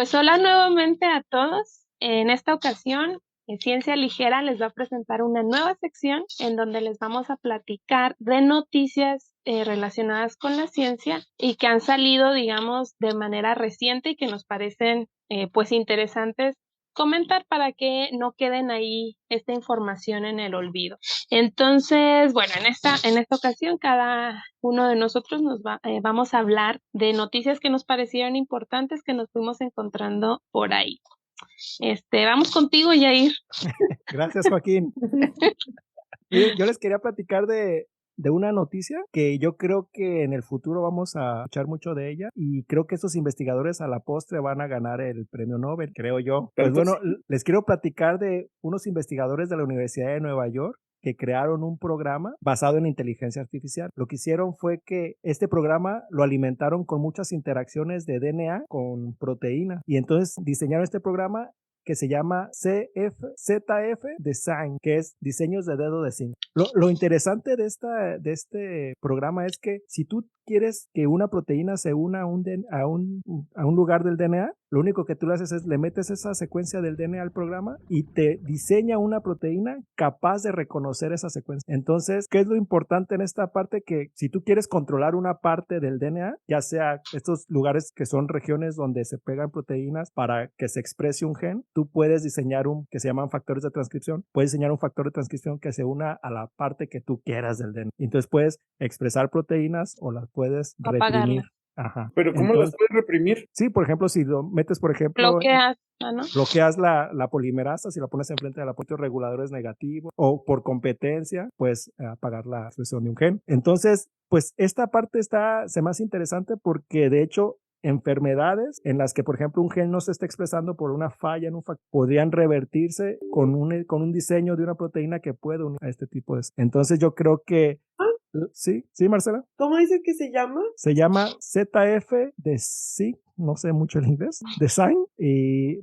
Pues hola nuevamente a todos. En esta ocasión, Ciencia Ligera les va a presentar una nueva sección en donde les vamos a platicar de noticias relacionadas con la ciencia y que han salido, digamos, de manera reciente y que nos parecen pues interesantes comentar para que no queden ahí esta información en el olvido. Entonces, bueno, en esta ocasión cada uno de nosotros vamos a hablar de noticias que nos parecieron importantes que nos fuimos encontrando por ahí. Vamos contigo, Yair. Gracias, Joaquín. Miren, yo les quería platicar de una noticia que yo creo que en el futuro vamos a escuchar mucho de ella y creo que estos investigadores a la postre van a ganar el premio Nobel, creo yo. Pues bueno, les quiero platicar de unos investigadores de la Universidad de Nueva York que crearon un programa basado en inteligencia artificial. Lo que hicieron fue que este programa lo alimentaron con muchas interacciones de DNA con proteína y entonces diseñaron este programa que se llama ZF Design, que es diseños de dedo de zinc. Lo interesante de este programa es que si tú quieres que una proteína se una a un lugar del DNA, lo único que tú le haces es le metes esa secuencia del DNA al programa y te diseña una proteína capaz de reconocer esa secuencia. Entonces, ¿qué es lo importante en esta parte? Que si tú quieres controlar una parte del DNA, ya sea estos lugares que son regiones donde se pegan proteínas para que se exprese un gen, tú puedes diseñar que se llaman factores de transcripción. Puedes diseñar un factor de transcripción que se una a la parte que tú quieras del DNA. Entonces puedes expresar proteínas o las puedes reprimir. Ajá. ¿Pero cómo las puedes reprimir? Sí, por ejemplo, si lo metes, por ejemplo, bloqueas la polimerasa, si la pones enfrente de la puerta reguladores negativos o por competencia, pues apagar la expresión de un gen. Entonces, pues esta parte se me hace interesante porque de hecho enfermedades en las que, por ejemplo, un gen no se está expresando por una falla en un factor, podrían revertirse con un diseño de una proteína que puede unir a este tipo de... Entonces yo creo que... Sí, Marcela. ¿Cómo dice que se llama? Se llama ZF Design, no sé mucho el inglés, Design,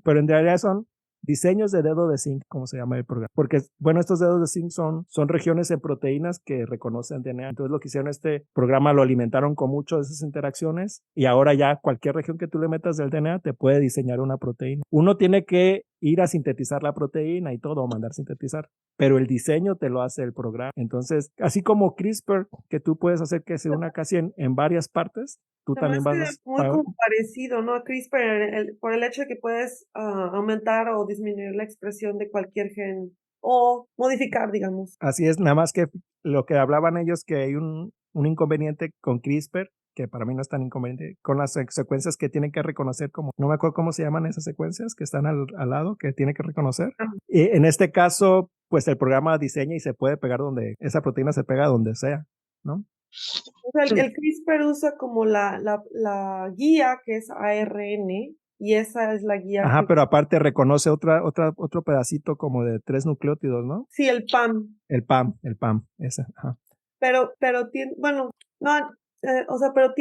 pero en realidad son diseños de dedo de zinc, como se llama el programa. Porque, bueno, estos dedos de zinc son regiones en proteínas que reconocen DNA. Entonces, lo que hicieron este programa lo alimentaron con muchas de esas interacciones y ahora ya cualquier región que tú le metas del DNA te puede diseñar una proteína. Uno tiene que ir a sintetizar la proteína y todo, mandar sintetizar, pero el diseño te lo hace el programa. Entonces, así como CRISPR, que tú puedes hacer que se una casi en varias partes, tú también vas a... muy como parecido, ¿no? A CRISPR, por el hecho de que puedes aumentar o disminuir la expresión de cualquier gen o modificar, digamos. Así es, nada más que lo que hablaban ellos, que hay un inconveniente con CRISPR, que para mí no es tan inconveniente, con las secuencias que tienen que reconocer, como no me acuerdo cómo se llaman esas secuencias que están al lado, que tiene que reconocer. Y en este caso, pues el programa diseña y se puede pegar donde, esa proteína se pega donde sea, ¿no? O sea, el CRISPR usa como la guía que es ARN y esa es la guía. Ajá, pero aparte reconoce otro pedacito como de 3 nucleótidos, ¿no? Sí, el PAM. El PAM, esa, ajá. Pero tiene, bueno, no, o sea, pero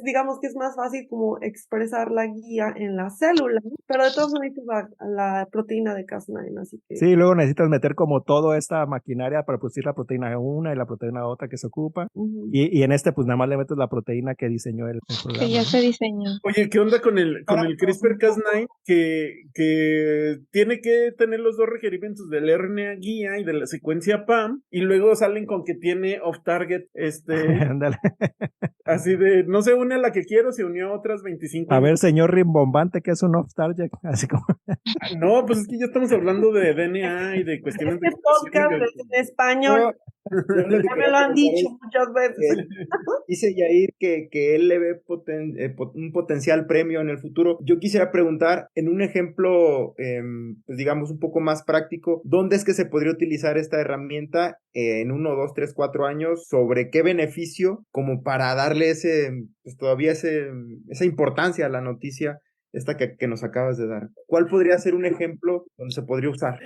digamos que es más fácil como expresar la guía en la célula, pero de todos modos necesitas la proteína de Cas9, así que... Sí, luego necesitas meter como toda esta maquinaria para producir la proteína una y la proteína otra que se ocupa. Y en este, pues nada más le metes la proteína que diseñó el programa. Que ya se diseñó. Oye, ¿qué onda con el CRISPR-Cas9 que tiene que tener los dos requerimientos del RNA guía y de la secuencia PAM y luego salen con que tiene off-target, Ándale. así de, no se une a la que quiero, se unió a otras 25. A ver, señor rimbombante, ¿qué es un off-target? Así como... No, pues es que ya estamos hablando de DNA y de cuestiones de... podcast es en español. Ya me lo han dicho muchas veces. Dice Yair que él le ve un potencial premio en el futuro. Yo quisiera preguntar, en un ejemplo, pues digamos, un poco más práctico, ¿dónde es que se podría utilizar esta herramienta en 1, 2, 3, 4 años? ¿Sobre qué beneficio? Como para darle pues todavía esa importancia a la noticia esta que nos acabas de dar. ¿Cuál podría ser un ejemplo donde se podría usar?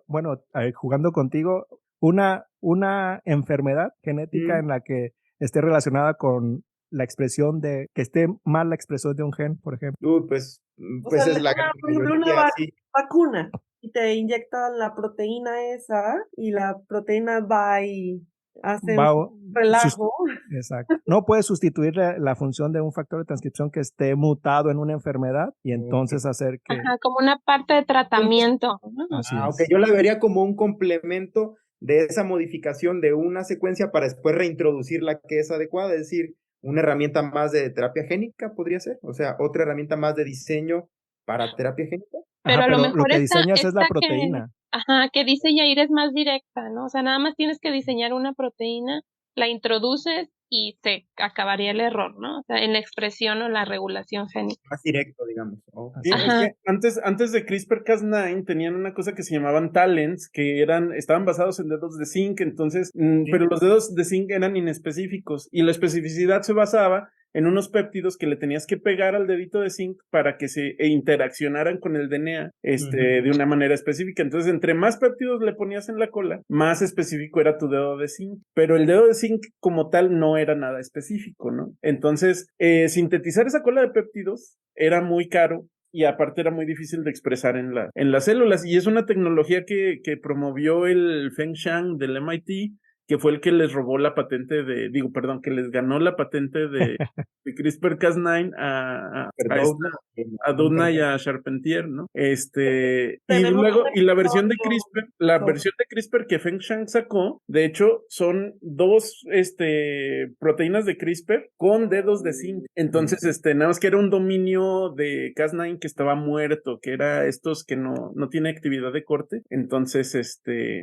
Bueno, jugando contigo, una enfermedad genética en la que esté relacionada con la expresión que esté mal la expresión de un gen, por ejemplo. Pues o sea, es la por ejemplo, una vacuna y te inyectan la proteína esa y la proteína va y hacen va relajo. exacto. No puede sustituir la función de un factor de transcripción que esté mutado en una enfermedad y entonces hacer que Ajá, como una parte de tratamiento, ¿no? así Ok, es. yo la vería como un complemento de esa modificación de una secuencia para después reintroducir la que es adecuada, es decir, una herramienta más de terapia génica podría ser, o sea, otra herramienta más de diseño para terapia génica. Pero Ajá, a lo pero lo mejor que esta diseñas es la que, proteína. ajá, que dice Yair es más directa, ¿no? O sea, nada más tienes que diseñar una proteína, la introduces y se acabaría el error, ¿no? O sea, en la expresión o la regulación génica. Más directo, digamos. Ok. Sí, Así es Ajá. que antes de CRISPR-Cas9 tenían una cosa que se llamaban talents, que estaban basados en dedos de zinc, entonces, pero los dedos de zinc eran inespecíficos y la especificidad se basaba en unos péptidos que le tenías que pegar al dedito de zinc para que se interaccionaran con el DNA de una manera específica. Entonces, entre más péptidos le ponías en la cola, más específico era tu dedo de zinc. Pero el dedo de zinc como tal no era nada específico, ¿no? Entonces, sintetizar esa cola de péptidos era muy caro y aparte era muy difícil de expresar en las células. Y es una tecnología que promovió el Feng Shang del MIT, que fue el que les robó la patente que les ganó la patente de CRISPR-Cas9 a Doudna y a Charpentier, ¿no? Y Tenemos luego, un y la versión de episodio CRISPR, la sobre- versión de CRISPR que Feng Shang sacó, de hecho, son dos, proteínas de CRISPR con dedos de zinc. Entonces, nada más que era un dominio de Cas9 que estaba muerto, que era estos que no tiene actividad de corte. Entonces,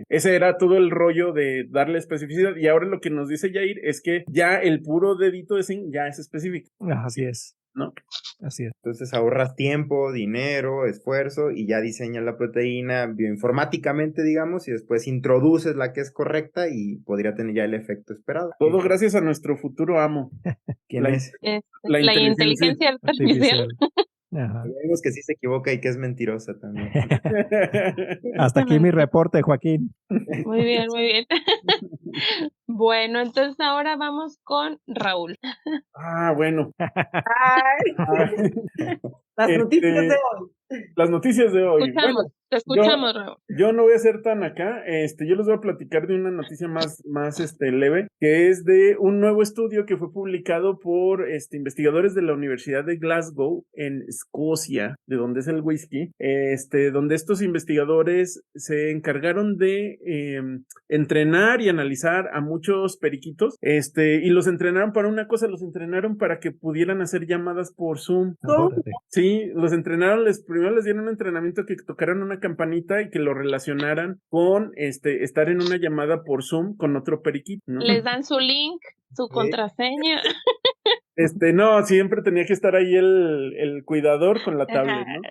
ese era todo el rollo de darle especificidad. Y ahora lo que nos dice Yair es que ya el puro dedito de zinc ya es específico, Así es. ¿no? Así es. Entonces ahorras tiempo, dinero, esfuerzo y ya diseñas la proteína bioinformáticamente, digamos, y después introduces la que es correcta y podría tener ya el efecto esperado. Todo gracias a nuestro futuro amo, ¿Quién la, es? la La inteligencia. inteligencia artificial. Artificial. Ajá. Vemos que sí se equivoca y que es mentirosa también. Hasta aquí mi reporte, Joaquín. Muy bien, muy bien. Bueno, entonces ahora vamos con Raúl. Bueno. Ay, las noticias de hoy. Las noticias de hoy. Te escuchamos, Raúl. Yo no voy a ser tan acá. Yo les voy a platicar de una noticia más leve, que es de un nuevo estudio que fue publicado por investigadores de la Universidad de Glasgow en Escocia, de donde es el whisky, donde estos investigadores se encargaron de entrenar y analizar a muchos periquitos, y los entrenaron para una cosa, los entrenaron para que pudieran hacer llamadas por Zoom. Órale. Sí, los entrenaron, primero les dieron un entrenamiento que tocaran una campanita y que lo relacionaran con estar en una llamada por Zoom con otro periquito, ¿no? Les dan su link, su contraseña. No, siempre tenía que estar ahí el cuidador con la tablet, ¿no?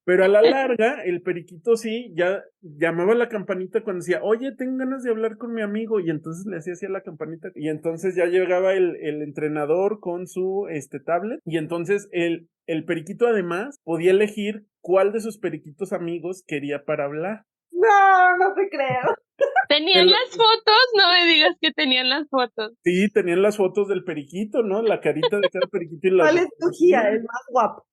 Pero a la larga, el periquito sí, ya llamaba a la campanita cuando decía, oye, tengo ganas de hablar con mi amigo, y entonces le hacía así a la campanita, y entonces ya llegaba el entrenador con su tablet, y entonces el periquito además podía elegir cuál de sus periquitos amigos quería para hablar. No te creo. ¿Tenían las fotos? No me digas que tenían las fotos. Sí, tenían las fotos del periquito, ¿no? La carita de cada periquito y la ¿Cuál escogía? El más guapo.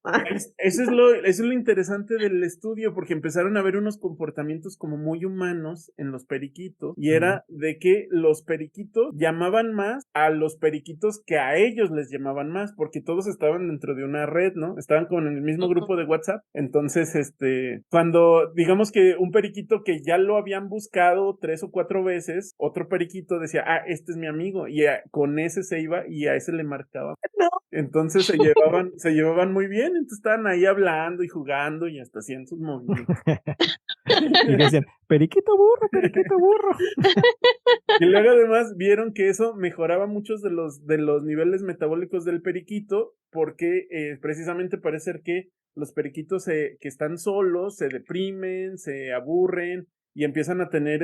Eso es lo interesante del estudio, porque empezaron a ver unos comportamientos como muy humanos en los periquitos, y era de que los periquitos llamaban más a los periquitos que a ellos les llamaban más, porque todos estaban dentro de una red, ¿no? Estaban como en el mismo grupo de WhatsApp. Entonces, cuando digamos que un periquito que ya lo habían buscado 3 o 4 veces, otro periquito decía, este es mi amigo, y con ese se iba y a ese le marcaba. No. Entonces se llevaban muy bien, entonces estaban ahí hablando y jugando y hasta hacían sus movimientos. Y decían, periquito burro, periquito burro. Y luego además vieron que eso mejoraba muchos de los niveles metabólicos del periquito, porque precisamente parece ser que los periquitos que están solos se deprimen, se aburren y empiezan a tener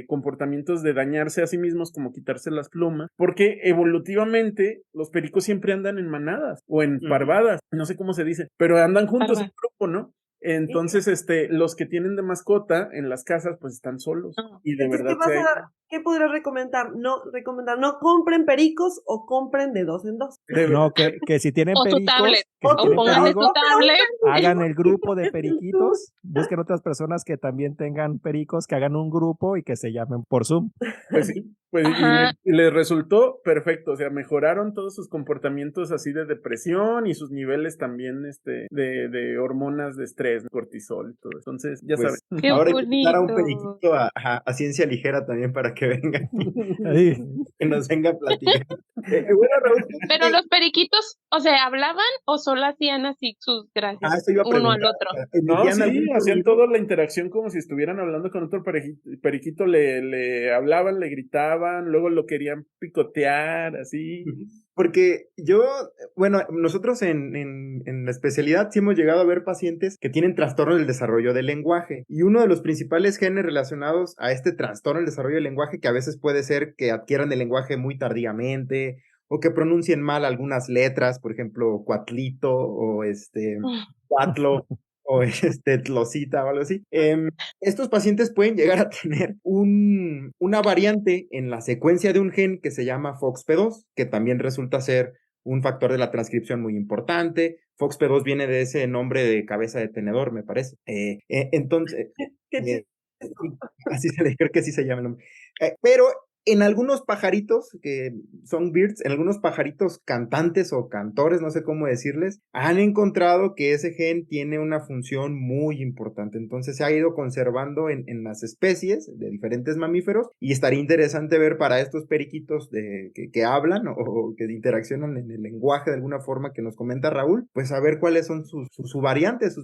comportamientos de dañarse a sí mismos, como quitarse las plumas, porque evolutivamente los pericos siempre andan en manadas o en parvadas, no sé cómo se dice, pero andan juntos en grupo, ¿no? Entonces, los que tienen de mascota en las casas, pues están solos. Y de Entonces, verdad ¿qué podrías recomendar? No compren pericos o compren de 2 en 2. No, que si tienen O tu pericos, tablet. que si O tienen pónganle pericos, tu tablet. hagan el grupo de periquitos, busquen otras personas que también tengan pericos, que hagan un grupo y que se llamen por Zoom. Pues sí, Pues, Ajá. y les resultó perfecto, o sea, mejoraron todos sus comportamientos así de depresión y sus niveles también, de hormonas de estrés, cortisol y todo. Entonces, ya sabes. Pues Qué ahora hay que invitar a un bonito. periquito a ciencia ligera también para que venga aquí, Ahí. que nos venga a platicar. Bueno, Raúl, Pero los periquitos, o sea, ¿hablaban o solo hacían así sus gracias eso iba a uno al preguntar. otro? No, ¿Emitían sí, algún hacían sonido? toda la interacción como si estuvieran hablando con otro periquito, le hablaban, le gritaban, luego lo querían picotear, así. Porque bueno, nosotros en la especialidad sí hemos llegado a ver pacientes que tienen trastorno del desarrollo del lenguaje. Y uno de los principales genes relacionados a este trastorno del desarrollo del lenguaje, que a veces puede ser que adquieran el lenguaje muy tardíamente o que pronuncien mal algunas letras, por ejemplo, cuatlito o cuatlo o tlosita o algo así. Estos pacientes pueden llegar a tener una variante en la secuencia de un gen que se llama FOXP2, que también resulta ser un factor de la transcripción muy importante. FOXP2 viene de ese nombre de cabeza de tenedor, me parece. Entonces, Qué eh, chistoso. así creo que así se llama el nombre. Pero en algunos pajaritos que son birds, en algunos pajaritos cantantes o cantores, no sé cómo decirles, han encontrado que ese gen tiene una función muy importante. Entonces se ha ido conservando en las especies de diferentes mamíferos y estaría interesante ver para estos periquitos que hablan o que interaccionan en el lenguaje de alguna forma que nos comenta Raúl, pues a ver cuáles son sus variantes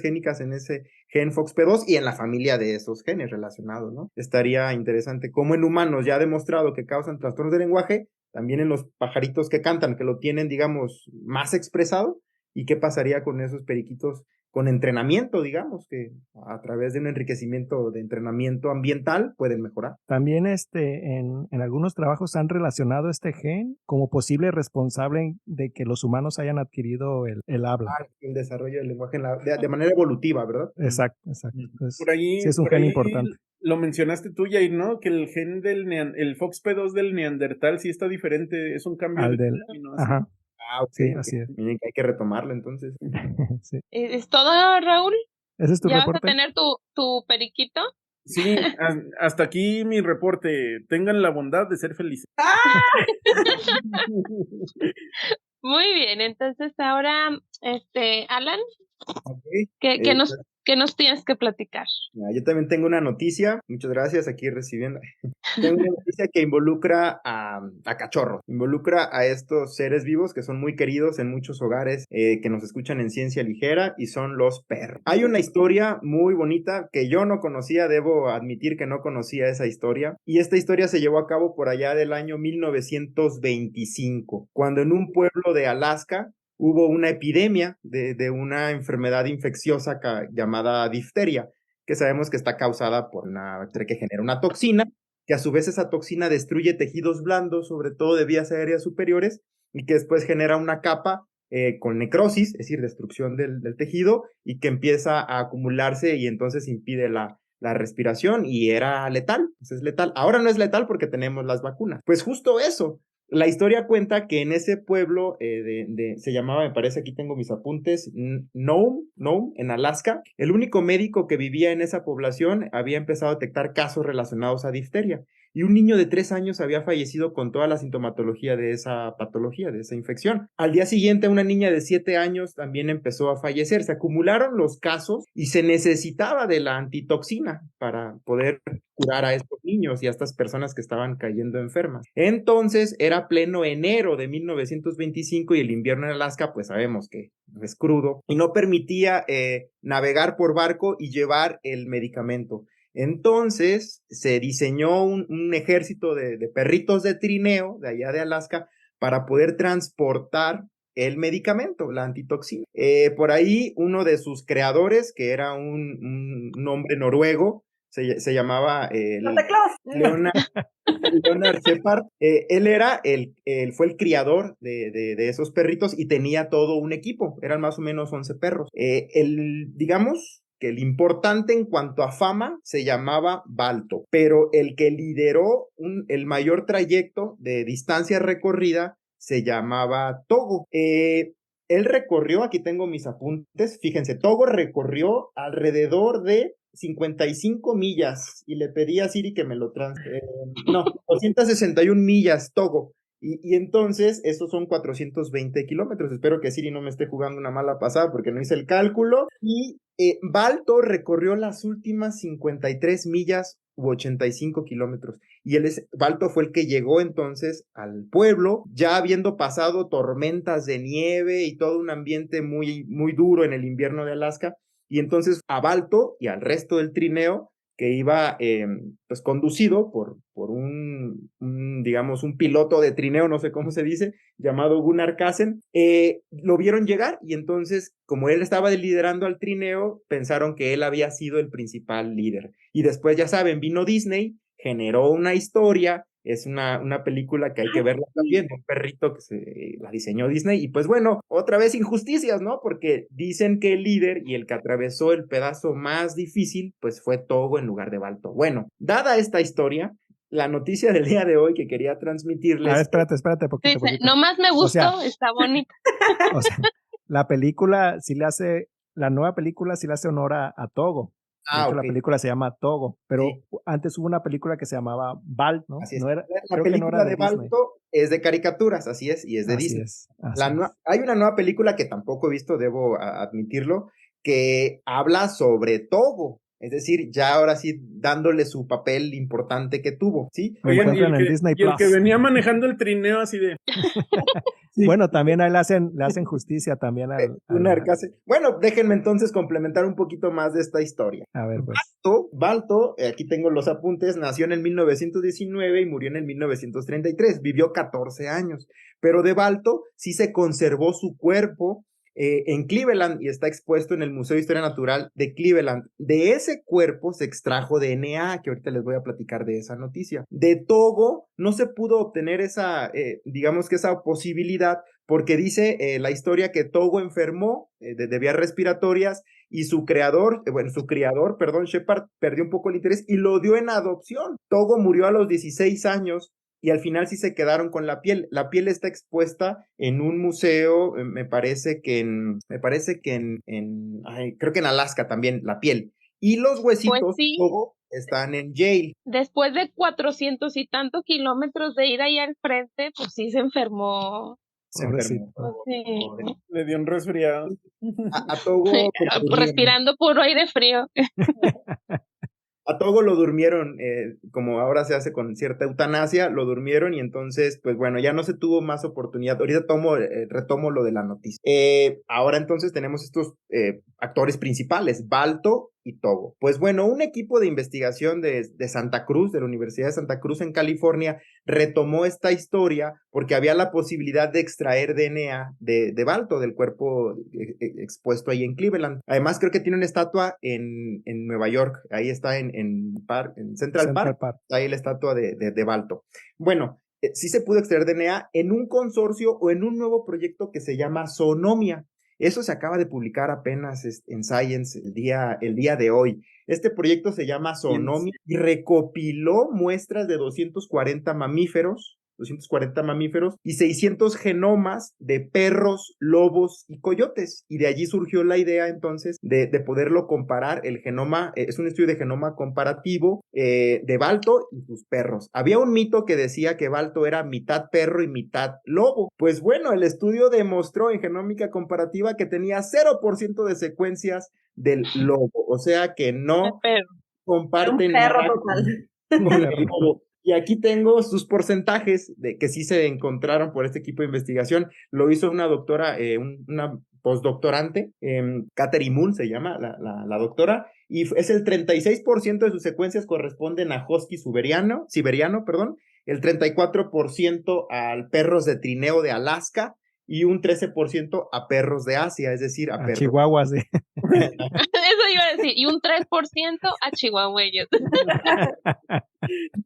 génicas en ese gen FOXP2 y en la familia de esos genes relacionados, ¿no? Estaría interesante cómo en humanos ya ha demostrado que causan trastornos de lenguaje, también en los pajaritos que cantan, que lo tienen, digamos, más expresado, y qué pasaría con esos periquitos con entrenamiento, digamos, que a través de un enriquecimiento de entrenamiento ambiental pueden mejorar. También en algunos trabajos han relacionado este gen como posible responsable de que los humanos hayan adquirido el habla. El desarrollo del lenguaje de manera evolutiva, ¿verdad? Exacto, exacto. Entonces, Por ahí, sí es un por gen ahí importante. lo mencionaste tú, Jair, ¿no? Que el gen el FOXP2 del neandertal sí está diferente, es un cambio Al de del, un aminoácido. ajá, Ok, sí, ok. así es. Miren que hay que retomarlo entonces. Sí. ¿Es todo, Raúl? ¿Ese es tu ¿Ya vas a reporte? tener tu periquito? Sí, hasta aquí mi reporte. Tengan la bondad de ser felices. Muy bien, entonces ahora, Alan, Ok. ¿qué, qué nos, qué nos tienes que platicar? Yo también tengo una noticia, muchas gracias, aquí recibiendo. Tengo una noticia que involucra a cachorros, involucra a estos seres vivos que son muy queridos en muchos hogares que nos escuchan en Ciencia Ligera y son los perros. Hay una historia muy bonita que yo no conocía, debo admitir que no conocía esa historia, y esta historia se llevó a cabo por allá del año 1925, cuando en un pueblo de Alaska hubo una epidemia de una enfermedad infecciosa llamada difteria, que sabemos que está causada por una bacteria que genera una toxina, que a su vez esa toxina destruye tejidos blandos, sobre todo de vías aéreas superiores, y que después genera una capa con necrosis, es decir, destrucción del tejido, y que empieza a acumularse y entonces impide la respiración y era letal, pues es letal. Ahora no es letal porque tenemos las vacunas. Pues justo eso. La historia cuenta que en ese pueblo se llamaba, me parece, aquí tengo mis apuntes, Nome, en Alaska, el único médico que vivía en esa población había empezado a detectar casos relacionados a difteria. Y un niño de 3 años había fallecido con toda la sintomatología de esa patología, de esa infección. Al día siguiente, una niña de 7 años también empezó a fallecer. Se acumularon los casos y se necesitaba de la antitoxina para poder curar a estos niños y a estas personas que estaban cayendo enfermas. Entonces, era pleno enero de 1925 y el invierno en Alaska, pues sabemos que es crudo y no permitía navegar por barco y llevar el medicamento. Entonces se diseñó un ejército de perritos de trineo de allá de Alaska para poder transportar el medicamento, la antitoxina. Por ahí uno de sus creadores, que era un hombre noruego, se llamaba Santa Claus. Leonard Shepard, él fue el criador de esos perritos y tenía todo un equipo, eran más o menos 11 perros. Digamos que el importante en cuanto a fama se llamaba Balto, pero el que lideró el mayor trayecto de distancia recorrida se llamaba Togo. Él recorrió, aquí tengo mis apuntes, fíjense, Togo recorrió alrededor de 255 millas y le pedí a Siri que me lo 261 millas, Togo. Y entonces, esos son 420 kilómetros. Espero que Siri no me esté jugando una mala pasada porque no hice el cálculo. Y Balto recorrió las últimas 53 millas u 85 kilómetros. Y Balto fue el que llegó entonces al pueblo, ya habiendo pasado tormentas de nieve y todo un ambiente muy, muy duro en el invierno de Alaska. Y entonces a Balto y al resto del trineo, que iba pues conducido por digamos, un piloto de trineo, no sé cómo se dice, llamado Gunnar Kassen, lo vieron llegar y entonces, como él estaba liderando al trineo, pensaron que él había sido el principal líder. Y después, ya saben, vino Disney, generó una historia, es una película que hay que verla también, un perrito que la diseñó Disney, y pues bueno, otra vez injusticias, ¿no? Porque dicen que el líder y el que atravesó el pedazo más difícil, pues fue Togo en lugar de Balto. Bueno, dada esta historia, la noticia del día de hoy que quería transmitirles... A ver, espérate, poquito. Nomás me gustó, está bonita. O sea, la nueva película sí le hace honor a Togo. De hecho, la película se llama Togo, pero antes hubo una película que se llamaba Balto, ¿no? Así es. No era, la película de Balto es de caricaturas, así es, y es de Disney. Hay una nueva película que tampoco he visto, debo admitirlo, que habla sobre Togo. Es decir, ya ahora sí dándole su papel importante que tuvo, ¿sí? Oigan, y el que venía manejando el trineo así de... Sí. Bueno, también ahí le hacen justicia también al Bueno, déjenme entonces complementar un poquito más de esta historia. A ver, pues. Balto, aquí tengo los apuntes, nació en el 1919 y murió en el 1933, vivió 14 años, pero de Balto sí se conservó su cuerpo en Cleveland y está expuesto en el Museo de Historia Natural de Cleveland. De ese cuerpo se extrajo DNA, que ahorita les voy a platicar de esa noticia. De Togo no se pudo obtener esa posibilidad porque dice la historia que Togo enfermó de vías respiratorias y su criador, Shepard, perdió un poco el interés y lo dio en adopción. Togo murió a los 16 años y al final sí se quedaron con la piel. La piel está expuesta en un museo, creo que en Alaska también, la piel. Y los huesitos pues sí, Togo están en Yale. Después de 400 y tantos kilómetros de ir ahí al frente, pues sí se enfermó. Se enfermó. Sí. Le dio un resfriado. A Togo respirando puro aire frío. A Togo lo durmieron, como ahora se hace con cierta eutanasia, lo durmieron y entonces, pues bueno, ya no se tuvo más oportunidad. Ahorita retomo lo de la noticia. Ahora entonces tenemos estos actores principales, Balto y Togo. Pues bueno, un equipo de investigación de Santa Cruz, de la Universidad de Santa Cruz en California, retomó esta historia porque había la posibilidad de extraer DNA de Balto, del cuerpo expuesto ahí en Cleveland. Además, creo que tiene una estatua en Nueva York, ahí está en Central Park, ahí la estatua de Balto. Bueno, sí se pudo extraer DNA en un consorcio o en un nuevo proyecto que se llama Zoonomia. Eso se acaba de publicar apenas en Science el día de hoy. Este proyecto se llama Zoonomia y recopiló muestras de 240 mamíferos y 600 genomas de perros, lobos y coyotes. Y de allí surgió la idea entonces de poderlo comparar. El genoma es un estudio de genoma comparativo de Balto y sus perros. Había un mito que decía que Balto era mitad perro y mitad lobo. Pues bueno, el estudio demostró en genómica comparativa que tenía 0% de secuencias del lobo. O sea que no comparten nada con el lobo. Y aquí tengo sus porcentajes de que sí se encontraron por este equipo de investigación. Lo hizo una doctora, una postdoctorante, Katherine Moon se llama la doctora, y es el 36% de sus secuencias corresponden a husky siberiano, el 34% al perros de trineo de Alaska y un 13% a perros de Asia, es decir, a perros. Chihuahuas, sí. Eso iba a decir, y un 3% a chihuahueños.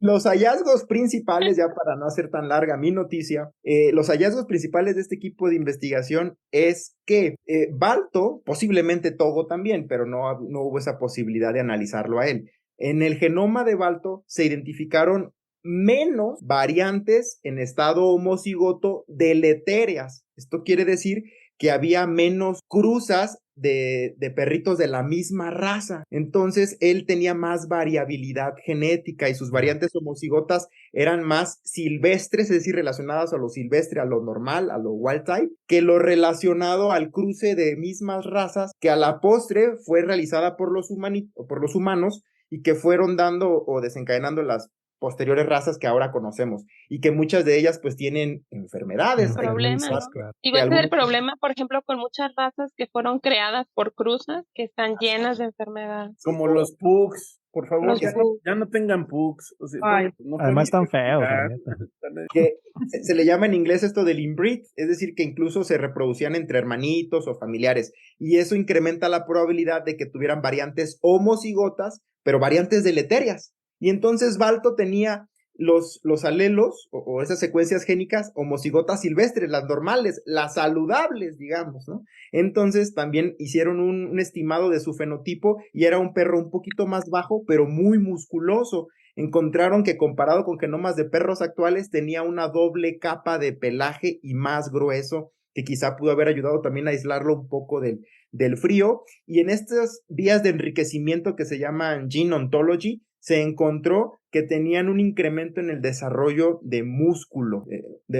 Los hallazgos principales, ya para no hacer tan larga mi noticia, los hallazgos principales de este equipo de investigación es que Balto, posiblemente Togo también, pero no hubo esa posibilidad de analizarlo a él. En el genoma de Balto se identificaron menos variantes en estado homocigoto deletéreas. Esto quiere decir que había menos cruzas de perritos de la misma raza. Entonces, él tenía más variabilidad genética y sus variantes homocigotas eran más silvestres, es decir, relacionadas a lo silvestre, a lo normal, a lo wild type, que lo relacionado al cruce de mismas razas que a la postre fue realizada por los humanos y que fueron dando o desencadenando las posteriores razas que ahora conocemos y que muchas de ellas pues tienen enfermedades. Problemas, ¿no? Claro. Igual que el problema, por ejemplo, con muchas razas que fueron creadas por cruzas que están llenas de enfermedades. Como los pugs, por favor, Los pugs. ya no tengan pugs. O sea, Ay, no Además pueden están feos, la identificar. neta. Que se le llama en inglés esto del inbreed, es decir, que incluso se reproducían entre hermanitos o familiares, y eso incrementa la probabilidad de que tuvieran variantes homocigotas, pero variantes deleterias. Y entonces Balto tenía los alelos o esas secuencias génicas homocigotas silvestres, las normales, las saludables, digamos, ¿no? Entonces también hicieron un estimado de su fenotipo y era un perro un poquito más bajo, pero muy musculoso. Encontraron que comparado con genomas de perros actuales tenía una doble capa de pelaje y más grueso, que quizá pudo haber ayudado también a aislarlo un poco del frío. Y en estas vías de enriquecimiento que se llaman gene ontology, se encontró que tenían un incremento en el desarrollo de músculo.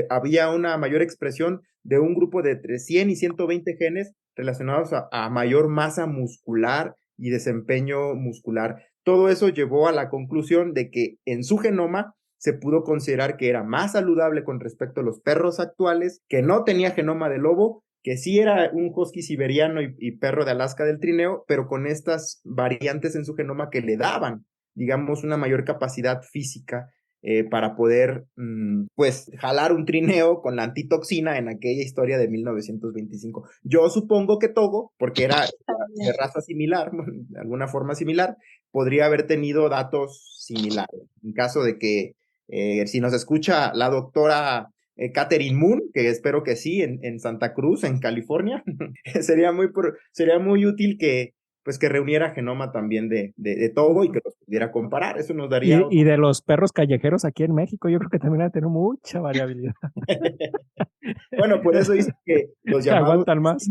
Había una mayor expresión de un grupo de entre 100 y 120 genes relacionados a mayor masa muscular y desempeño muscular. Todo eso llevó a la conclusión de que en su genoma se pudo considerar que era más saludable con respecto a los perros actuales, que no tenía genoma de lobo, que sí era un husky siberiano y perro de Alaska del trineo, pero con estas variantes en su genoma que le daban, digamos, una mayor capacidad física para poder, pues, jalar un trineo con la antitoxina en aquella historia de 1925. Yo supongo que Togo, porque era de raza similar, de alguna forma similar, podría haber tenido datos similares. En caso de que, si nos escucha la doctora Catherine Moon, que espero que sí, en Santa Cruz, en California, sería muy útil que reuniera genoma también de Togo y que los pudiera comparar. Eso nos daría... Y de los perros callejeros aquí en México, yo creo que también van a tener mucha variabilidad. Bueno, por eso dice que los llamados Aguantan más.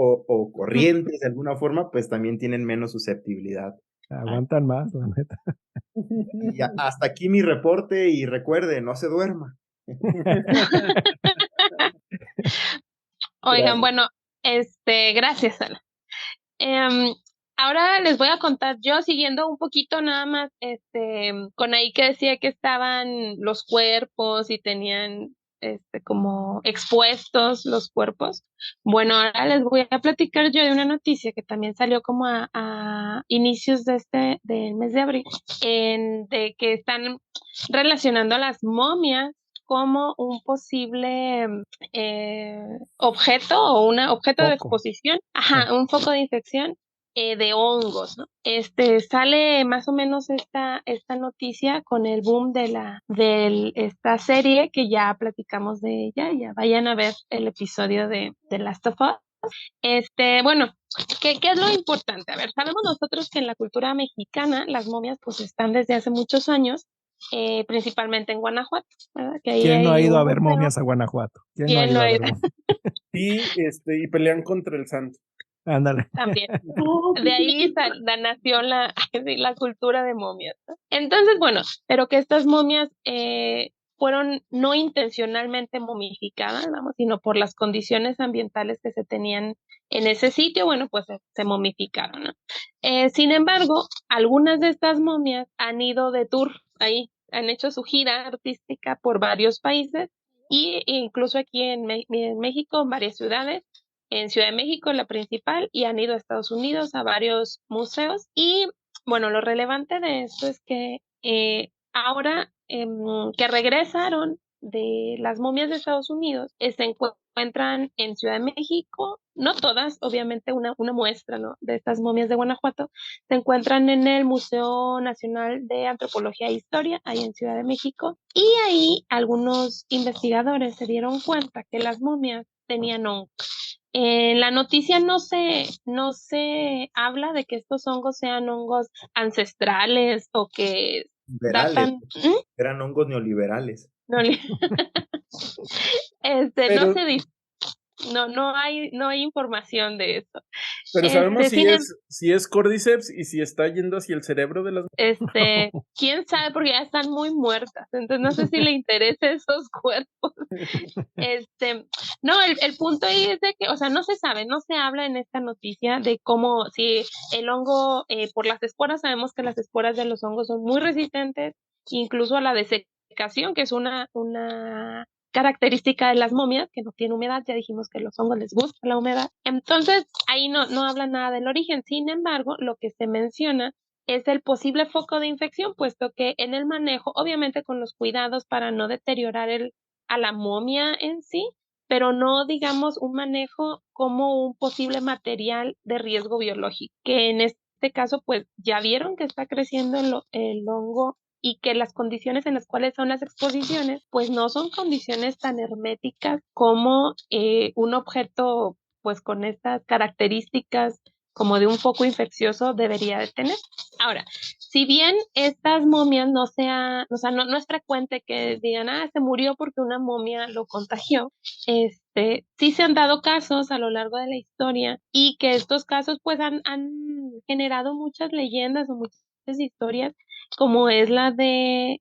o corrientes de alguna forma, pues también tienen menos susceptibilidad. Aguantan más, la neta. Y hasta aquí mi reporte y recuerde, no se duerma. Oigan, bueno, gracias, Ana. Ahora les voy a contar yo, siguiendo un poquito nada más, con ahí que decía que estaban los cuerpos y tenían, como expuestos los cuerpos. Bueno, ahora les voy a platicar yo de una noticia que también salió como a inicios del mes de abril, de que están relacionando a las momias como un posible objeto o un objeto de exposición, un foco de infección de hongos, ¿no? Sale más o menos esta noticia con el boom de esta serie que ya platicamos de ella, ya vayan a ver el episodio de Last of Us. Bueno, ¿qué es lo importante? A ver, sabemos nosotros que en la cultura mexicana las momias pues están desde hace muchos años, principalmente en Guanajuato, ¿verdad? Que ahí ¿Quién no ha ido a ver museo. momias a Guanajuato? ¿Quién no ha ido? Y pelean contra el santo. Ándale. También. De ahí nació la cultura de momias, ¿no? Entonces, bueno, pero que estas momias fueron no intencionalmente momificadas, vamos, sino por las condiciones ambientales que se tenían en ese sitio, bueno, pues se momificaron, ¿no? Sin embargo, algunas de estas momias han ido de tour ahí, han hecho su gira artística por varios países y incluso aquí en México, en varias ciudades. En Ciudad de México, la principal, y han ido a Estados Unidos a varios museos. Y bueno, lo relevante de esto es que ahora que regresaron de las momias de Estados Unidos, se encuentran en Ciudad de México, no todas, obviamente una muestra, ¿no?, de estas momias de Guanajuato, se encuentran en el Museo Nacional de Antropología e Historia, ahí en Ciudad de México, y ahí algunos investigadores se dieron cuenta que las momias tenían hongos. En la noticia no se habla de que estos hongos sean hongos ancestrales o que datan. Eran hongos neoliberales. No se dice. no hay información de eso. Pero sabemos si Sin si es Cordyceps y si está yendo hacia el cerebro de las... quién sabe, porque ya están muy muertas, entonces no sé si le interesa esos cuerpos. No, el punto ahí es de que, o sea, no se sabe, no se habla en esta noticia de cómo, si el hongo, por las esporas, sabemos que las esporas de los hongos son muy resistentes, incluso a la desecación, que es una característica de las momias, que no tiene humedad, ya dijimos que a los hongos les gusta la humedad. Entonces, ahí no habla nada del origen. Sin embargo, lo que se menciona es el posible foco de infección, puesto que en el manejo, obviamente con los cuidados para no deteriorar a la momia en sí, pero no digamos un manejo como un posible material de riesgo biológico, que en este caso pues ya vieron que está creciendo el hongo y que las condiciones en las cuales son las exposiciones pues no son condiciones tan herméticas como un objeto pues con estas características como de un foco infeccioso debería de tener. Ahora, si bien estas momias no es frecuente que digan, se murió porque una momia lo contagió, sí se han dado casos a lo largo de la historia y que estos casos pues han generado muchas leyendas o muchas historias, como es la de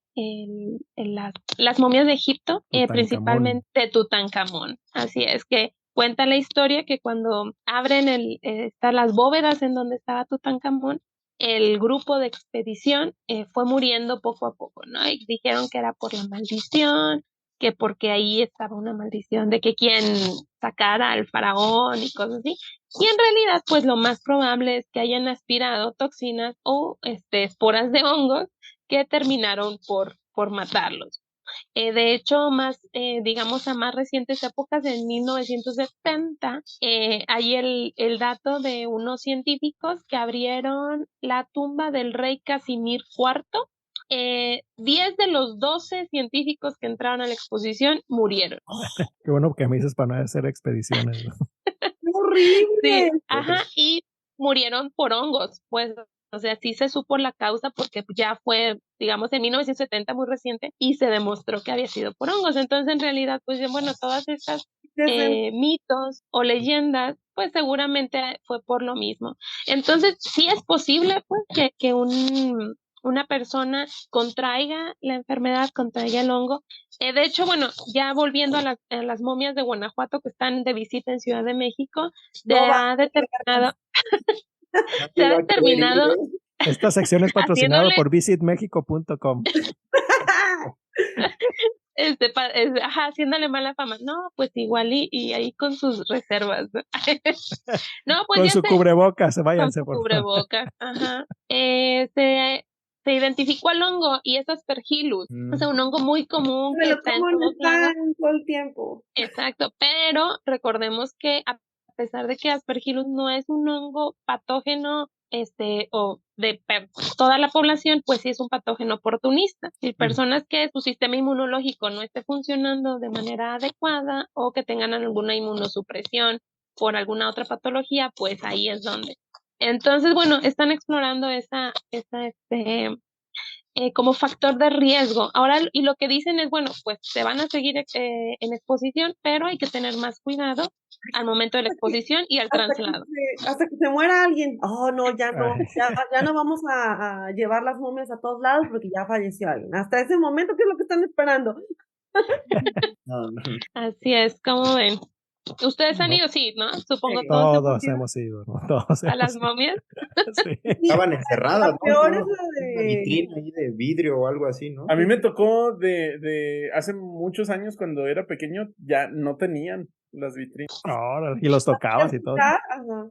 las momias de Egipto, principalmente Tutankamón. Así es que cuenta la historia que cuando abren están las bóvedas en donde estaba Tutankamón, el grupo de expedición fue muriendo poco a poco, ¿no? Y dijeron que era por la maldición, que porque ahí estaba una maldición de que quien sacara al faraón y cosas así. Y en realidad, pues lo más probable es que hayan aspirado toxinas o esporas de hongos que terminaron por matarlos. De hecho, digamos, a más recientes épocas, en 1970, hay el dato de unos científicos que abrieron la tumba del rey Casimir IV. 10 de los 12 científicos que entraron a la exposición murieron. Qué bueno que me dices para no hacer expediciones, ¿no? ¡Horrible! Sí, y murieron por hongos, pues, o sea, sí se supo la causa porque ya fue, digamos, en 1970 muy reciente y se demostró que había sido por hongos. Entonces, en realidad, pues, bueno, todas estas mitos o leyendas, pues seguramente fue por lo mismo. Entonces, sí es posible, pues, que una persona contraiga la enfermedad, contraiga el hongo. De hecho, bueno, ya volviendo a las momias de Guanajuato que están de visita en Ciudad de México, se ha determinado Esta sección es patrocinada por visitmexico.com. Haciéndole mala fama. No, pues igual y ahí con sus reservas. No, pues con su cubrebocas, váyanse por favor. Cubrebocas, ajá. Se identificó al hongo y es Aspergillus. O sea, un hongo muy común que está en todos lados. Todo el tiempo. Exacto, pero recordemos que a pesar de que Aspergillus no es un hongo patógeno o de toda la población, pues sí es un patógeno oportunista. Y personas que su sistema inmunológico no esté funcionando de manera adecuada o que tengan alguna inmunosupresión por alguna otra patología, pues ahí es donde. Entonces, bueno, están explorando esa como factor de riesgo. Ahora, y lo que dicen es, bueno, pues se van a seguir en exposición, pero hay que tener más cuidado al momento de la exposición y al traslado. Hasta que se muera alguien. Oh, no, ya no vamos a llevar las momias a todos lados porque ya falleció alguien. Hasta ese momento, ¿qué es lo que están esperando? No. Así es, como ven. Ustedes han ido, sí, ¿no? Supongo todos hemos ido, ¿no? Todos a las momias. Sí. Estaban encerradas, La peor es ¿no? Una vitrina ahí de vidrio o algo así, ¿no? A mí me tocó de hace muchos años cuando era pequeño, ya no tenían las vitrinas. Y los tocabas y todo.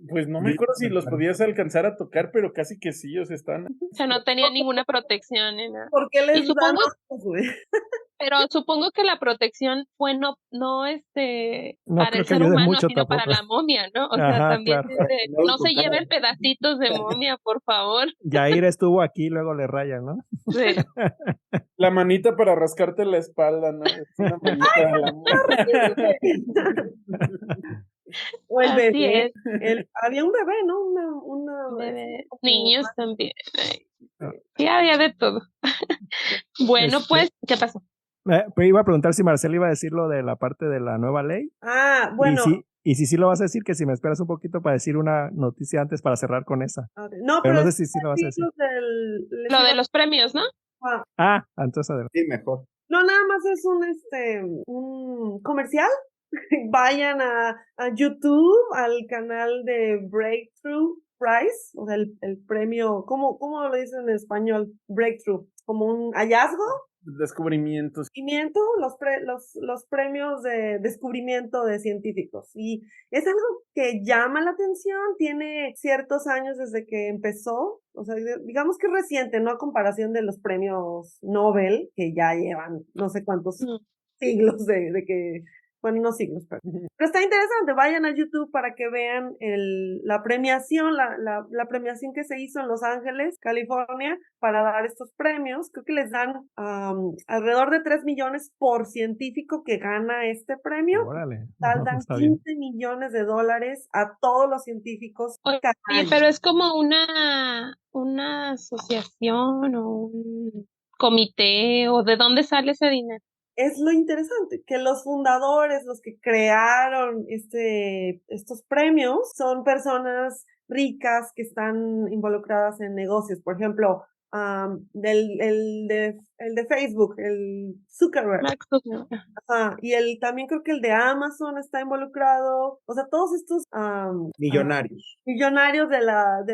Pues no me acuerdo si los podías alcanzar a tocar, pero casi que sí, o sea, estaban... O sea, no tenían ninguna protección ni nada. ¿Por qué les Pero supongo que la protección fue no para el ser humano, sino para la momia, ¿no? O sea, también claro. No se lleven pedacitos de momia, por favor. Yair estuvo aquí, luego le rayan, ¿no? Sí. La manita para rascarte la espalda, ¿no? Una manita a la O el bebé. Había un bebé, ¿no? Una bebé. Niños también. Sí, había de todo. Bueno, pues, ¿qué pasó? Pero iba a preguntar si Marcela iba a decir lo de la parte de la nueva ley. Ah, Y bueno, si sí lo vas a decir, que si me esperas un poquito para decir una noticia antes para cerrar con esa. ok. No, Pero pero no sé es si sí lo vas a sí decir. les Lo iba de los premios, ¿no? a- Entonces adelante. Sí, mejor. no, nada más es un comercial. Vayan a YouTube, al canal de Breakthrough Prize, o sea, el premio, ¿cómo lo dicen en español? Breakthrough, como un hallazgo. Descubrimientos. Los premios de descubrimiento de científicos. Y es algo que llama la atención, tiene ciertos años desde que empezó, o sea, digamos que es reciente, ¿no? A comparación de los premios Nobel, que ya llevan no sé cuántos siglos de que, bueno, no siglos, pero está interesante. Vayan a YouTube para que vean la premiación, la premiación que se hizo en Los Ángeles, California, para dar estos premios. Creo que les dan alrededor de 3 millones por científico que gana este premio. Órale. Tal dan Está bien. 15 millones de dólares a todos los científicos cada Oye, año. pero es como una asociación o un comité, o ¿de dónde sale ese dinero? Es lo interesante, que los fundadores, los que crearon estos premios, son personas ricas que están involucradas en negocios. Por ejemplo, el de Facebook, el Zuckerberg. Mark Zuckerberg. Ajá, y también creo que el de Amazon está involucrado. O sea, todos estos Millonarios. millonarios de la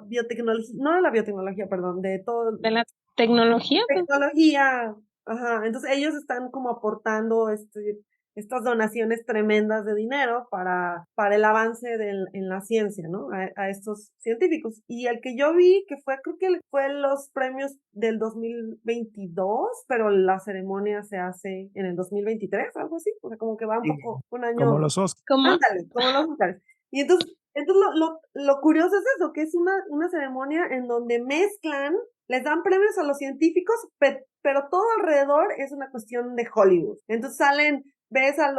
biotecnología, no de la biotecnología, perdón, de todo, De la tecnología, pues. tecnología. Ajá, entonces ellos están como aportando estas donaciones tremendas de dinero para el avance en la ciencia, ¿no? A estos científicos. Y el que yo vi, que creo que fue los premios del 2022, pero la ceremonia se hace en el 2023, algo así. O sea, como que va un Sí. poco, un año. Como los Oscars. Como, Ándale, como los Óscares. Y entonces lo curioso es eso, que es una ceremonia en donde mezclan, les dan premios a los científicos, pero todo alrededor es una cuestión de Hollywood. Entonces ves a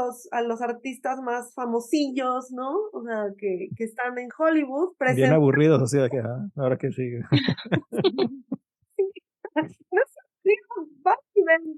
los artistas más famosillos, ¿no? O sea, que están en Hollywood, Bien aburridos, o sea que ahora que sigue. No sé, digo,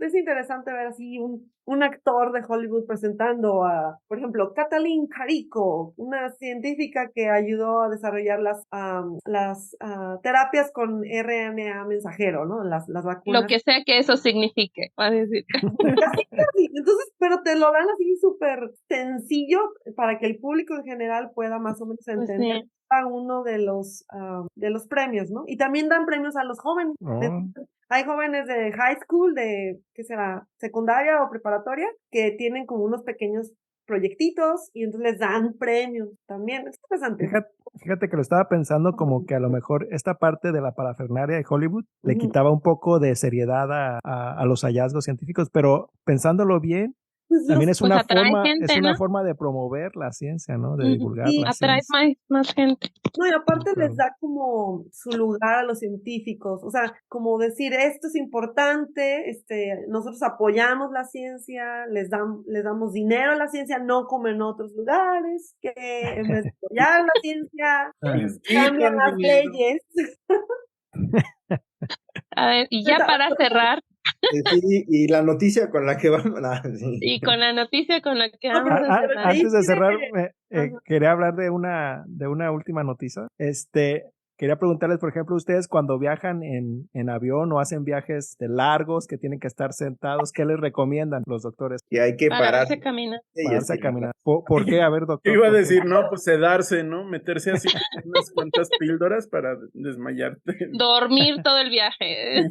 es interesante ver así un actor de Hollywood presentando por ejemplo, Kathleen Carico, una científica que ayudó a desarrollar las terapias con RNA mensajero, ¿no? Las vacunas. lo que sea que eso signifique, va a decir. Casi, casi. Entonces, pero te lo dan así súper sencillo para que el público en general pueda más o menos Pues entender sí. a uno de los premios, ¿no? Y también dan premios a los jóvenes. Oh. Hay jóvenes de high school, ¿qué será? Secundaria o preparatoria, que tienen como unos pequeños proyectitos y entonces les dan premios también. Es interesante. Fíjate que lo estaba pensando como que a lo mejor esta parte de la parafernalia de Hollywood le Ujú. quitaba un poco de seriedad a los hallazgos científicos, pero pensándolo bien, Pues también es Pues una atrae forma, gente, es una ¿no? forma de promover la ciencia, ¿no? De Ujú. divulgar Sí, la Atrae ciencia. más gente. no, y aparte Claro. les da como su lugar a los científicos, o sea, como decir, esto es importante, nosotros apoyamos la ciencia, les damos dinero a la ciencia, no como en otros lugares, que en vez de apoyar la ciencia, Les cambian quitan las dinero. leyes. A ver, y ya para cerrar, Sí, y la noticia con la que vamos. Sí. y con la noticia con la que No, vamos a pero cerrar. ahí Antes de tiene- cerrar, Ajá. quería hablar de una última noticia. Quería preguntarles, por ejemplo, ustedes cuando viajan en avión o hacen viajes de largos que tienen que estar sentados, ¿qué les recomiendan los doctores? Y hay que parar Pararse a caminar. y Pararse a estirar. caminar. ¿Por qué? A ver, Yo doctor. iba a ¿por qué? decir, no, pues sedarse, ¿no? Meterse así unas cuantas píldoras para desmayarte. Dormir todo el viaje.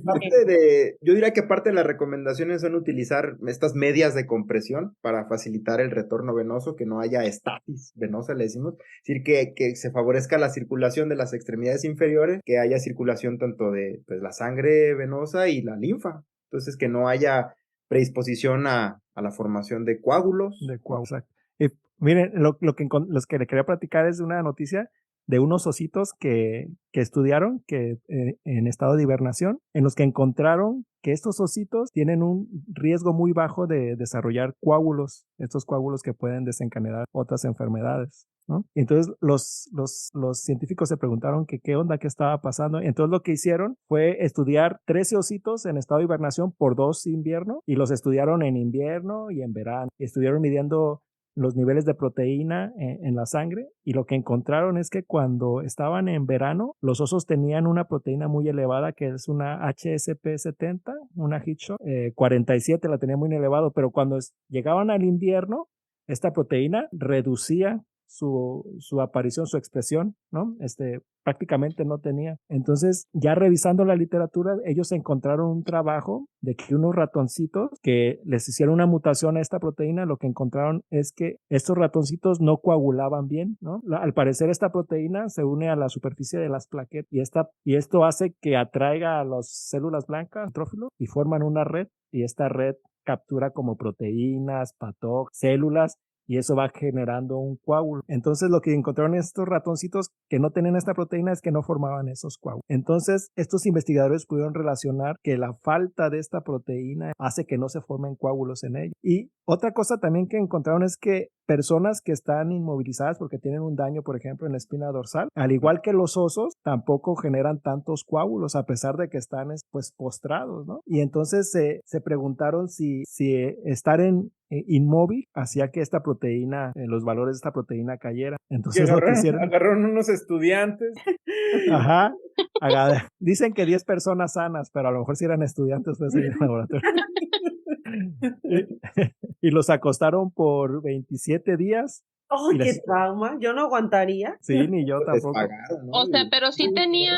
Yo diría que parte de las recomendaciones son utilizar estas medias de compresión para facilitar el retorno venoso, que no haya estasis venosa, le decimos. Es decir, que se favorezca la circulación de las extremidades inferiores, que haya circulación tanto de pues, la sangre venosa y la linfa. Entonces, que no haya predisposición a la formación de coágulos. De Cuauhtémoc. Miren, los que le quería platicar es una noticia de unos ositos que estudiaron que en estado de hibernación, en los que encontraron que estos ositos tienen un riesgo muy bajo de desarrollar coágulos, estos coágulos que pueden desencadenar otras enfermedades, ¿no? Entonces los científicos se preguntaron que qué onda, qué estaba pasando. Entonces lo que hicieron fue estudiar 13 ositos en estado de hibernación por 2 inviernos, y los estudiaron en invierno y en verano. Estuvieron midiendo los niveles de proteína en la sangre, y lo que encontraron es que cuando estaban en verano, los osos tenían una proteína muy elevada, que es una HSP70, una HitShot, 47 la tenía muy elevado, pero cuando llegaban al invierno, esta proteína reducía su aparición, su expresión, ¿no? Prácticamente no tenía. Entonces, ya revisando la literatura, ellos encontraron un trabajo de que unos ratoncitos que les hicieron una mutación a esta proteína, lo que encontraron es que estos ratoncitos no coagulaban bien, ¿no? Al parecer esta proteína se une a la superficie de las plaquetas, y esto hace que atraiga a las células blancas, nitrófilos, y forman una red, y esta red captura como proteínas, patógenos, células, y eso va generando un coágulo. Entonces lo que encontraron estos ratoncitos que no tenían esta proteína es que no formaban esos coágulos. Entonces estos investigadores pudieron relacionar que la falta de esta proteína hace que no se formen coágulos en ellos. Y otra cosa también que encontraron es que personas que están inmovilizadas porque tienen un daño, por ejemplo, en la espina dorsal, al igual que los osos, tampoco generan tantos coágulos a pesar de que están pues postrados, ¿no? Y entonces se preguntaron si estar inmóvil hacía que esta proteína, los valores de esta proteína cayera. Entonces agarraron unos estudiantes. Ajá. Dicen que 10 personas sanas, pero a lo mejor si eran estudiantes pues en el laboratorio. Y los acostaron por 27 días. ¡Oh, qué trauma! Yo no aguantaría. Sí, ni yo tampoco. Pagaron, ¿no? O sea, pero sí tenían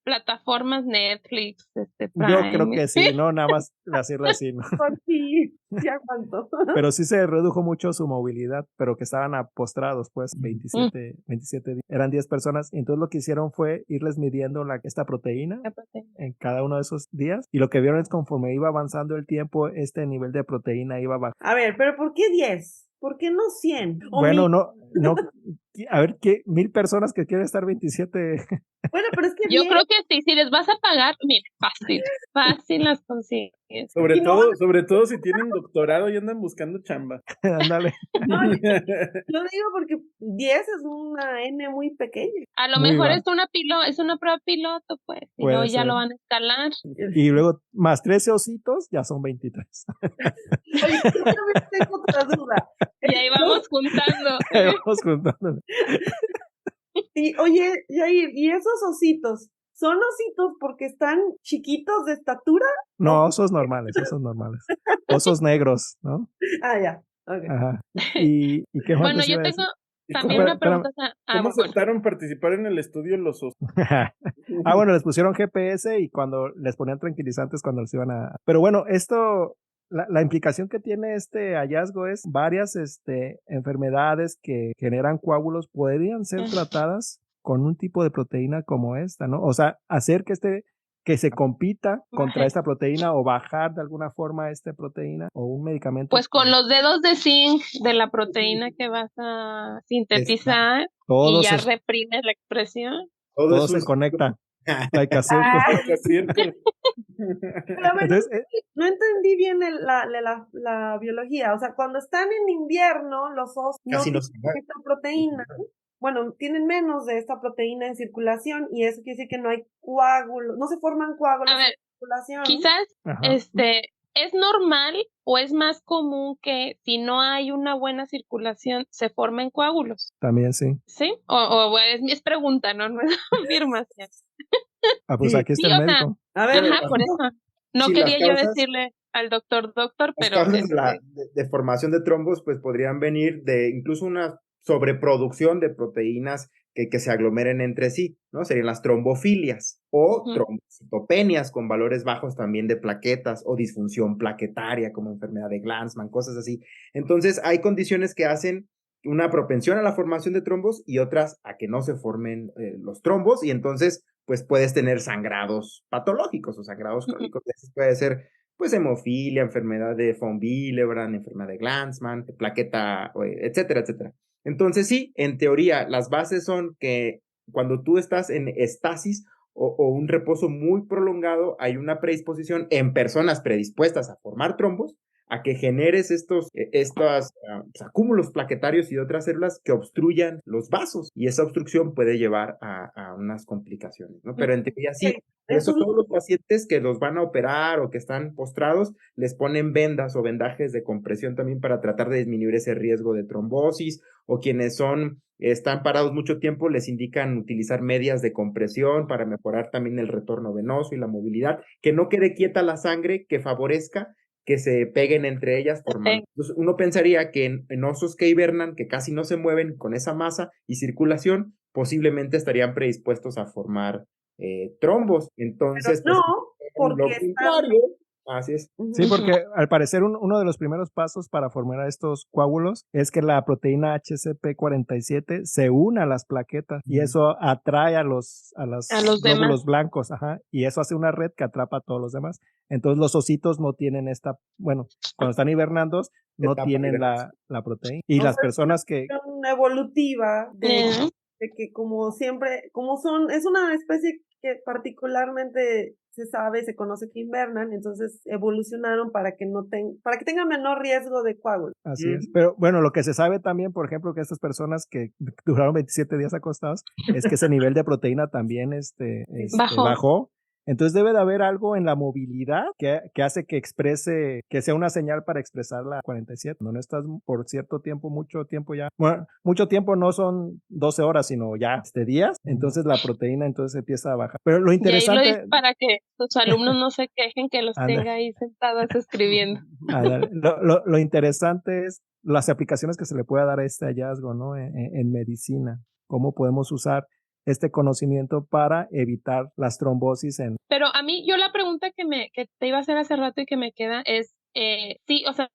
plataformas Netflix, Prime. Yo creo que sí, no, nada más decirlo así, ¿no? Sí, sí aguanto. Pero sí se redujo mucho su movilidad, pero que estaban postrados, pues, 27 días. Eran 10 personas, y entonces lo que hicieron fue irles midiendo esta proteína en cada uno de esos días, y lo que vieron es conforme iba avanzando el tiempo, este nivel de proteína iba bajando. A ver, pero ¿por qué 10? ¿Por qué no 100? Bueno, no, a ver, ¿qué? 1000 personas que quieren estar 27. Bueno, pero es que yo creo que sí, si les vas a pagar, mira, fácil las consigues. Sobre todo si tienen doctorado y andan buscando chamba. Ándale. No, yo digo porque 10 es una N muy pequeña. A lo mejor es una prueba piloto, pues, y luego ya lo van a escalar. Y luego, más 13 ositos, ya son 23. Oye, yo también tengo otra duda. Y ahí vamos juntando. Y oye, Yair, ¿y esos ositos? ¿Son ositos porque están chiquitos de estatura? No, osos normales. Osos negros, ¿no? Ah, ya. Okay. Ajá. ¿Y qué más? Bueno, yo tengo también una pregunta. ¿Cómo aceptaron participar en el estudio los osos? Bueno, les pusieron GPS y cuando les ponían tranquilizantes cuando los iban a... Pero bueno, esto... La implicación que tiene este hallazgo es varias enfermedades que generan coágulos podrían ser tratadas con un tipo de proteína como esta, ¿no? O sea, hacer que se compita contra esta proteína o bajar de alguna forma esta proteína o un medicamento. Pues con los dedos de zinc de la proteína que vas a sintetizar y ya reprimes la expresión. Todo se conecta. Entonces, no entendí bien la biología. O sea, cuando están en invierno, los osos no tienen esta proteína. Bueno, tienen menos de esta proteína en circulación y eso quiere decir que no hay coágulos, no se forman coágulos en circulación. Quizás, ¿es normal o es más común que si no hay una buena circulación se formen coágulos? También sí. ¿Sí? O es pregunta, no es afirmación. Pues aquí está el médico. A ver, por eso. No quería yo decirle al doctor, pero... Las causas de formación de trombos pues podrían venir de incluso una sobreproducción de proteínas que se aglomeren entre sí, ¿no? Serían las trombofilias o trombocitopenias con valores bajos también de plaquetas o disfunción plaquetaria como enfermedad de Glanzmann, cosas así. Entonces hay condiciones que hacen una propensión a la formación de trombos y otras a que no se formen los trombos, y entonces pues puedes tener sangrados patológicos o sangrados crónicos. Puede ser pues hemofilia, enfermedad de von Willebrand, enfermedad de Glanzmann, plaqueta, etcétera, etcétera. Entonces sí, en teoría, las bases son que cuando tú estás en estasis o un reposo muy prolongado, hay una predisposición en personas predispuestas a formar trombos, a que generes estos pues, acúmulos plaquetarios y otras células que obstruyan los vasos, y esa obstrucción puede llevar a unas complicaciones, ¿no? Pero en teoría sí. Por eso todos los pacientes que los van a operar o que están postrados, les ponen vendas o vendajes de compresión también para tratar de disminuir ese riesgo de trombosis, o quienes están parados mucho tiempo, les indican utilizar medias de compresión para mejorar también el retorno venoso y la movilidad, que no quede quieta la sangre, que favorezca que se peguen entre ellas formando. Entonces, uno pensaría que en osos que hibernan, que casi no se mueven con esa masa y circulación, posiblemente estarían predispuestos a formar trombos. Entonces, pero no, pues, porque lo contrario, así es. Sí, porque al parecer uno de los primeros pasos para formar estos coágulos es que la proteína HCP47 se una a las plaquetas y eso atrae a los glóbulos demás blancos, ajá, y eso hace una red que atrapa a todos los demás. Entonces los ositos no tienen cuando están hibernando, no tienen la proteína. Y las personas que... evolutiva de que como siempre, es una especie que particularmente se sabe, se conoce que invernan, entonces evolucionaron para que tengan menor riesgo de coágulos. Así es. Pero bueno, lo que se sabe también, por ejemplo, que estas personas que duraron 27 días acostados, es que ese nivel de proteína también bajó. Entonces debe de haber algo en la movilidad que hace que exprese, que sea una señal para expresar la 47. No estás por cierto tiempo, mucho tiempo ya. Bueno, mucho tiempo no son 12 horas, sino ya días. Entonces la proteína entonces empieza a bajar. Pero lo interesante... Y ahí lo dice para que tus alumnos no se quejen que los tenga ahí sentados escribiendo. Lo interesante es las aplicaciones que se le puede dar a este hallazgo, ¿no? En medicina. Cómo podemos usar este conocimiento para evitar las trombosis Pero a mí, yo la pregunta que te iba a hacer hace rato y que me queda es, sí, o sea,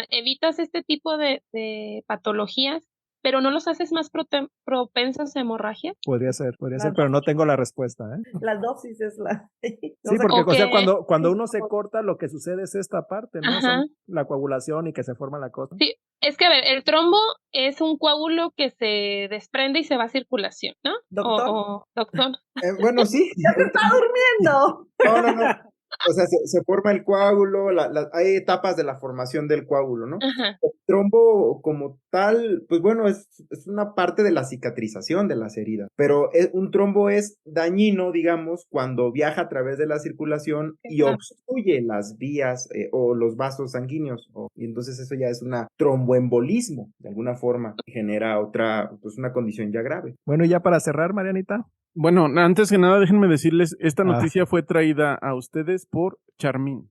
evitas este tipo de patologías, pero ¿no los haces más propensos a hemorragia? Podría ser, pero no tengo la respuesta, ¿eh? La dosis es la... Sí, porque o sea, cuando uno se corta, lo que sucede es esta parte, ¿no? Son la coagulación y que se forma la cosa. Sí, es que a ver, el trombo es un coágulo que se desprende y se va a circulación, ¿no? ¿Doctor? Doctor. Bueno, sí. ¡Ya se está durmiendo! No. O sea, se forma el coágulo, hay etapas de la formación del coágulo, ¿no? Ajá. El trombo como tal, pues bueno, es una parte de la cicatrización de las heridas, pero un trombo es dañino, digamos, cuando viaja a través de la circulación y obstruye las vías o los vasos sanguíneos, y entonces eso ya es una tromboembolismo, de alguna forma, y genera una condición ya grave. Bueno, y ya para cerrar, Marianita. Bueno, antes que nada, déjenme decirles, esta noticia fue traída a ustedes por Charmin.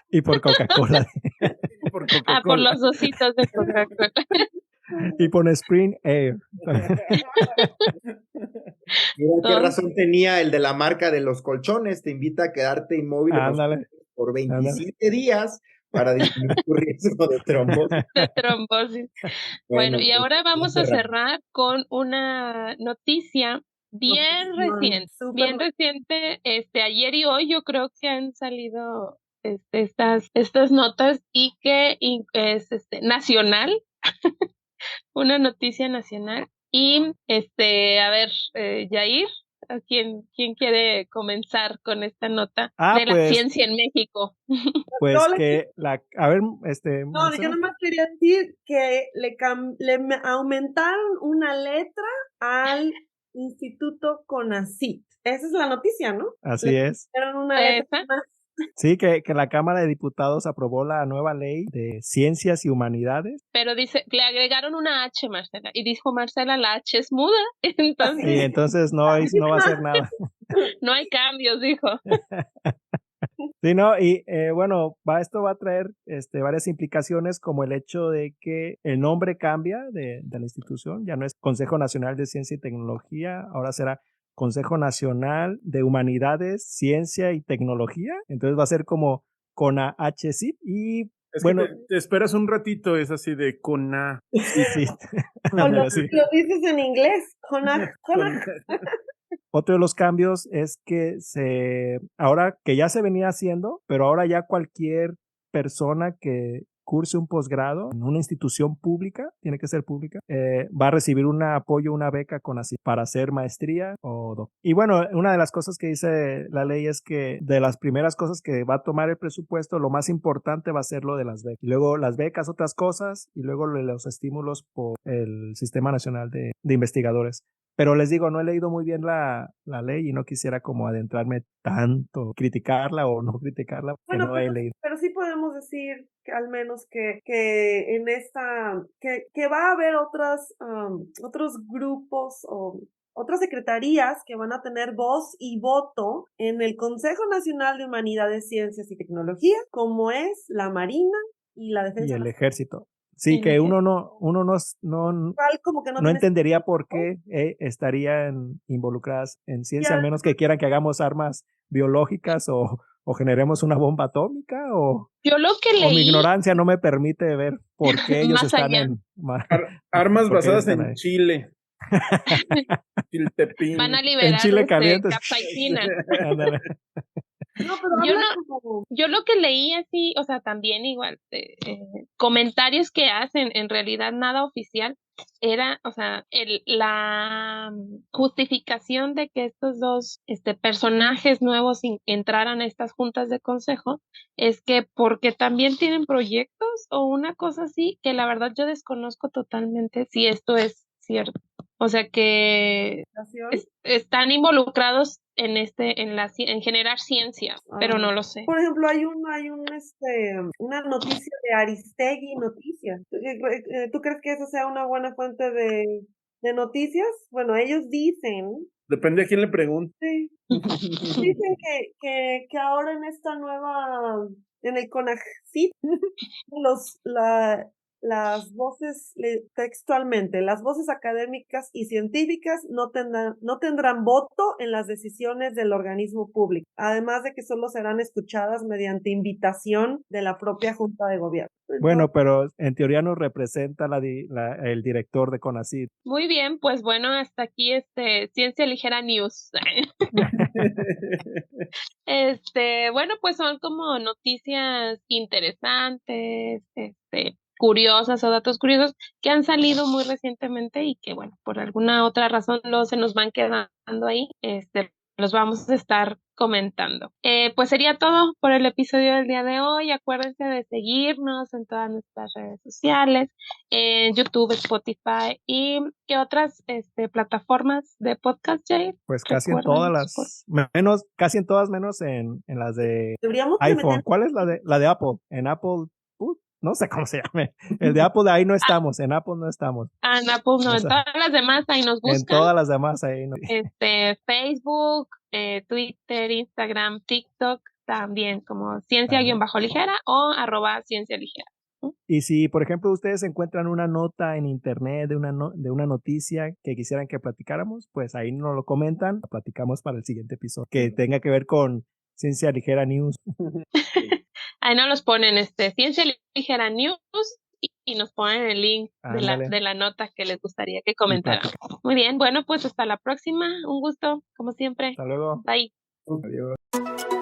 Y por Coca-Cola. Por los ositos de Coca-Cola. Y por Spring Air. Mira qué razón tenía el de la marca de los colchones, te invita a quedarte inmóvil por 27 días para disminuir tu riesgo de trombosis. Bueno, y ahora vamos a cerrar con una noticia bien reciente, ayer y hoy yo creo que han salido estas notas y que es nacional, una noticia nacional. Y a ver, Yair, ¿quién quiere comenzar con esta nota de la ciencia en México? Pues a ver, No, yo nomás quería decir que le aumentaron una letra al Instituto CONACYT. Esa es la noticia, ¿no? Así es. Una letra más. Sí, que la Cámara de Diputados aprobó la nueva ley de ciencias y humanidades. Pero dice, le agregaron una H, Marcela, y dijo Marcela, la H es muda, entonces... Sí, entonces no va a hacer nada. No hay cambios, dijo. Sí, no, y bueno, esto va a traer varias implicaciones, como el hecho de que el nombre cambia de la institución, ya no es Consejo Nacional de Ciencia y Tecnología, ahora será Consejo Nacional de Humanidades, Ciencia y Tecnología. Entonces va a ser como CONAHCYT y bueno, que te esperas un ratito, es así de CONA. Sí. Lo dices en inglés, CONA. Otro de los cambios es que ahora que ya se venía haciendo, pero ahora ya cualquier persona que curse un posgrado en una institución pública, tiene que ser pública, va a recibir un apoyo, una beca con así para hacer maestría o doctorado. Y bueno, una de las cosas que dice la ley es que de las primeras cosas que va a tomar el presupuesto, lo más importante va a ser lo de las becas. Y luego las becas, otras cosas, y luego los estímulos por el Sistema Nacional de Investigadores. Pero les digo, no he leído muy bien la ley y no quisiera como adentrarme tanto, criticarla o no criticarla, porque Bueno, no he leído. pero sí podemos decir que al menos que en esta, que va a haber otros grupos o otras secretarías que van a tener voz y voto en el Consejo Nacional de Humanidades, Ciencias y Tecnología, como es la Marina y la Defensa Y el Nacional. ejército. Sí, El que ejército. uno no Igual como que no tiene entendería por qué estarían involucradas en ciencia, al sentido. menos que quieran que hagamos armas biológicas o generemos una bomba atómica Yo lo que o mi leí, ignorancia no me permite ver por qué ellos más están allá, Armas por qué ellos basadas están en ahí. Chile, Chiltepín. van a En liberar Chile calientes. capsaicina. Ándale. No, pero Yo habla no, como, yo lo que leí así, o sea, también igual, comentarios que hacen, en realidad nada oficial, era, o sea, la justificación de que estos dos personajes nuevos entraran a estas juntas de consejo, es que porque también tienen proyectos o una cosa así, que la verdad yo desconozco totalmente si esto es cierto. O sea que están involucrados en generar ciencia, pero no lo sé. por ejemplo, hay una noticia de Aristegui Noticias. ¿Tú crees que esa sea una buena fuente de noticias? Bueno, ellos dicen, Depende a quién le pregunte. sí, dicen que ahora en esta nueva, en el CONACYT, las voces, textualmente, las voces académicas y científicas no tendrán voto en las decisiones del organismo público, además de que solo serán escuchadas mediante invitación de la propia Junta de Gobierno. Bueno, pero en teoría nos representa el director de CONACYT. Muy bien, pues bueno, hasta aquí Ciencia Ligera News. Bueno, pues son como noticias interesantes, curiosas o datos curiosos que han salido muy recientemente y que, bueno, por alguna otra razón no se nos van quedando ahí, los vamos a estar comentando. Pues sería todo por el episodio del día de hoy. Acuérdense de seguirnos en todas nuestras redes sociales, en YouTube, Spotify y ¿qué otras plataformas de podcast, Jay? Pues casi en Recuérdanos, todas casi en todas menos en las de Deberíamos de iPhone. meter, ¿Cuál es la de Apple? En Apple, no sé cómo se llame. El de Apple ahí no estamos, en Apple no estamos. Ana, pues no, en todas las demás ahí nos En buscan. todas las demás ahí no. Facebook, Twitter, Instagram, TikTok, también como También. ciencia-ligera o @ciencia ligera. Y si, por ejemplo, ustedes encuentran una nota en internet de una noticia que quisieran que platicáramos, pues ahí nos lo comentan, lo platicamos para el siguiente episodio, que tenga que ver con Ciencia Ligera News. Ahí nos los ponen Ciencia Ligera News y nos ponen el link Ándale. de la nota que les gustaría que comentáramos. Muy bien, bueno, pues hasta la próxima. Un gusto, como siempre. Hasta luego. Bye. Adiós.